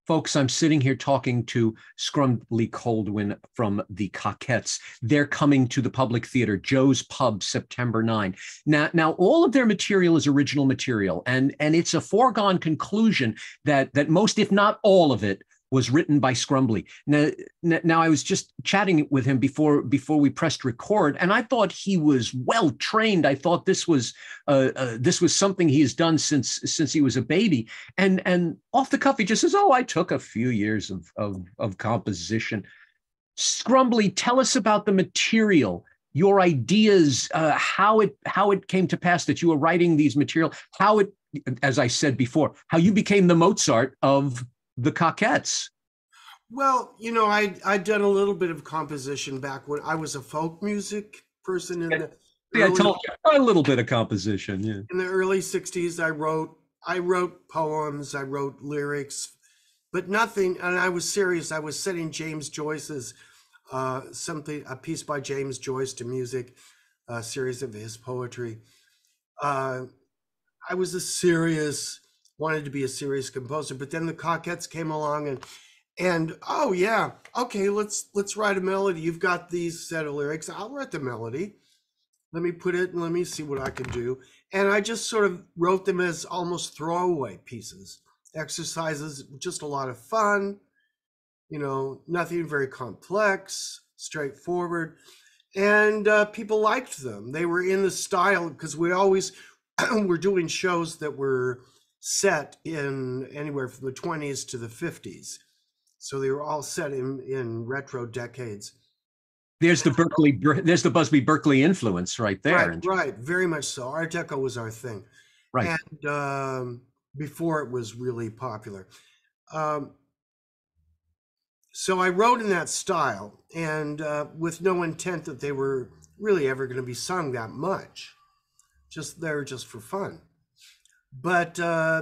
Folks, I'm sitting here talking to Scrumbley Coldwin from the Cockettes. They're coming to the Public Theater, Joe's Pub, September 9. Now, all of their material is original material, and it's a foregone conclusion that most, if not all of it, was written by Scrumbley. Now, I was just chatting with him before we pressed record, and I thought he was well trained. I thought this was something he has done since he was a baby. And off the cuff, he just says, "Oh, I took a few years of composition." Scrumbley, tell us about the material, your ideas, how it came to pass that you were writing these material, how it, as I said before, how you became the Mozart of the Cockettes. Well, I'd done a little bit of composition back when I was a folk music person in the I told you a little bit of composition. Yeah, in the early '60s. I wrote poems, I wrote lyrics, but nothing. And I was serious. I was setting James Joyce's a piece by James Joyce to music, a series of his poetry. I was wanted to be a serious composer, but then the Cockettes came along and oh yeah, okay, let's write a melody. You've got these set of lyrics, I'll write the melody. Let me put it and let me see what I can do. And I just sort of wrote them as almost throwaway pieces, exercises, just a lot of fun, nothing very complex, straightforward. And people liked them. They were in the style, because we always were doing shows that were set in anywhere from the 20s to the 50s. So they were all set in retro decades. There's the Busby Berkeley influence right there. Right, very much so. Art Deco was our thing. Right. And before it was really popular. So I wrote in that style, and with no intent that they were really ever going to be sung that much. They were just for fun. But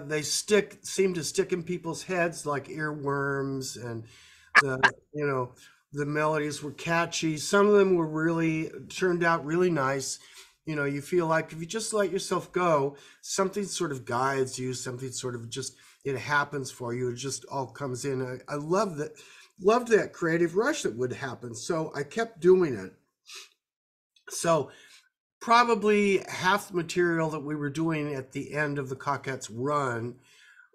they seem to stick in people's heads like earworms, and the melodies were catchy. Some of them turned out really nice. You feel like if you just let yourself go, something sort of guides you, something sort of just, it happens for you. It just all comes in. I loved that creative rush that would happen. So I kept doing it. So probably half the material that we were doing at the end of the Cockettes run,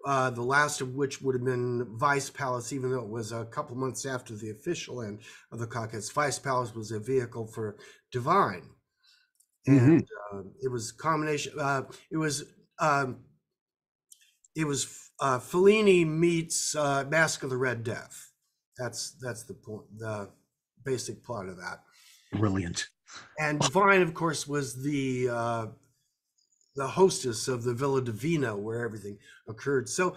the last of which would have been Vice Palace, even though it was a couple months after the official end of the Cockettes. Vice Palace was a vehicle for Divine. And it was a combination. It was Fellini meets Mask of the Red Death. That's the point, the basic plot of that. Brilliant. And Divine, of course, was the hostess of the Villa Divina, where everything occurred. So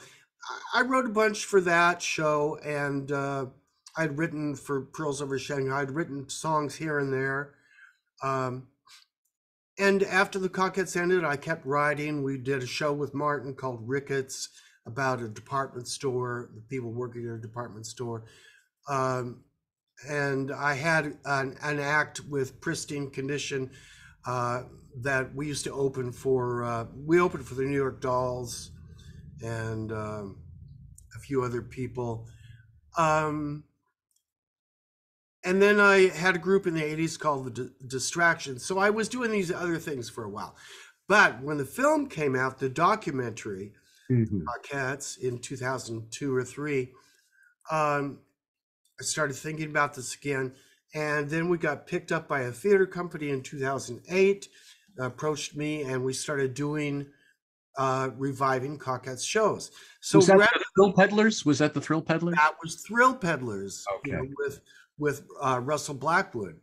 I wrote a bunch for that show, and I'd written for Pearls Over Shanghai. I'd written songs here and there. And after the Cockettes ended, I kept writing. We did a show with Martin called Ricketts about a department store, the people working at a department store. And I had an act with Pristine Condition that we used to open for. We opened for the New York Dolls and a few other people. And then I had a group in the 80s called the Distractions. So I was doing these other things for a while. But when the film came out, the documentary, Cats, in 2002 or 3, I started thinking about this again. And then we got picked up by a theater company in 2008, approached me, and we started doing reviving Cockettes shows. So was that the Thrill Peddlers? Was that the Thrill Peddlers? That was Thrill Peddlers. Okay. With Russell Blackwood,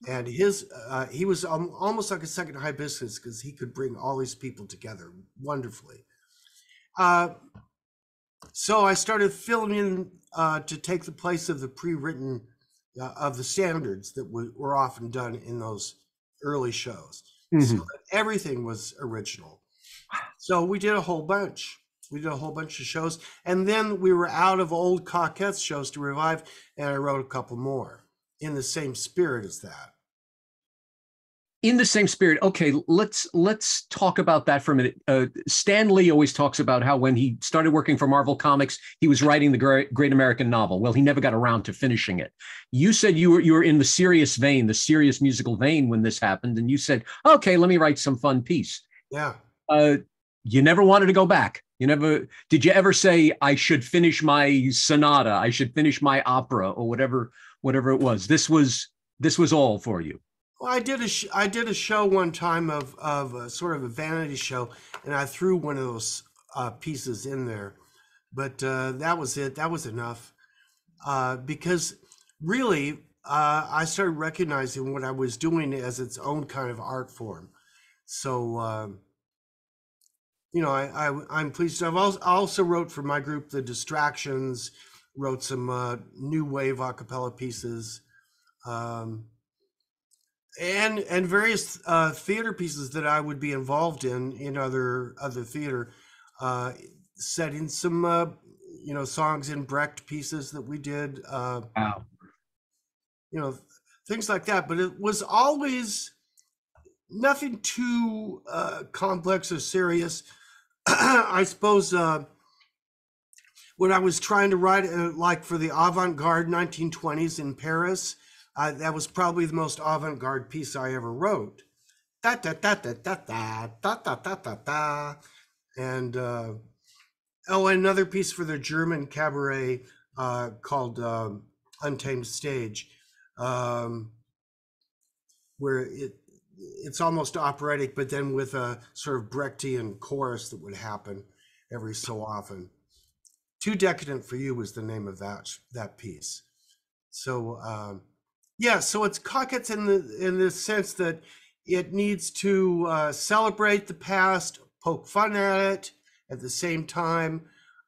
and he was almost like a second Hibiscus, because he could bring all these people together wonderfully. So I started filling in to take the place of the pre-written of the standards that were often done in those early shows. So that everything was original. So we did a whole bunch. We did a whole bunch of shows, and then we were out of old Cockettes shows to revive, and I wrote a couple more in the same spirit as that. in the same spirit, okay, let's talk about that for a minute. Stan Lee always talks about how when he started working for Marvel Comics, he was writing the Great American Novel. Well, he never got around to finishing it. You said you were in the serious vein, the serious musical vein when this happened, and you said, okay, let me write some fun piece. Yeah. You never wanted to go back. You never did. You ever say, I should finish my sonata, I should finish my opera, or whatever it was? This was all for you. Well, I did a show one time of a sort of a vanity show, and I threw one of those pieces in there, but that was it. That was enough, because really I started recognizing what I was doing as its own kind of art form. So I'm pleased. I also wrote for my group, The Distractions, wrote some new wave a cappella pieces. And various theater pieces that I would be involved in other theater, setting some songs in Brecht pieces that we did, Wow. Things like that. But it was always nothing too complex or serious. I suppose when I was trying to write, like for the avant-garde 1920s in Paris. That was probably the most avant-garde piece I ever wrote. Da da da da da da da da da da da. And another piece for the German cabaret called Untamed Stage, where it's almost operatic, but then with a sort of Brechtian chorus that would happen every so often. Too Decadent for You was the name of that piece. So. Yeah, so it's Cockettes in the sense that it needs to celebrate the past, poke fun at the same time,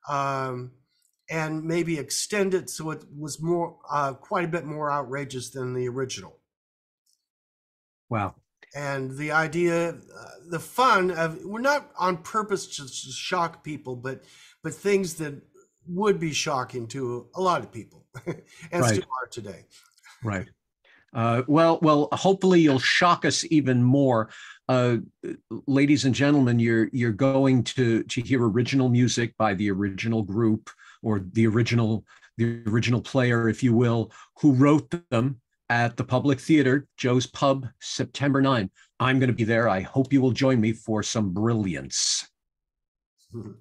and maybe extend it so it was more, quite a bit more outrageous than the original. Wow. And the idea, the fun of, we're not on purpose to shock people, but things that would be shocking to a lot of people, and Right. still are today. Right. Well, hopefully you'll shock us even more. Ladies and gentlemen, you're going to hear original music by the original group, or the original player, if you will, who wrote them at the Public Theater, Joe's Pub, September 9. I'm going to be there. I hope you will join me for some brilliance. Mm-hmm.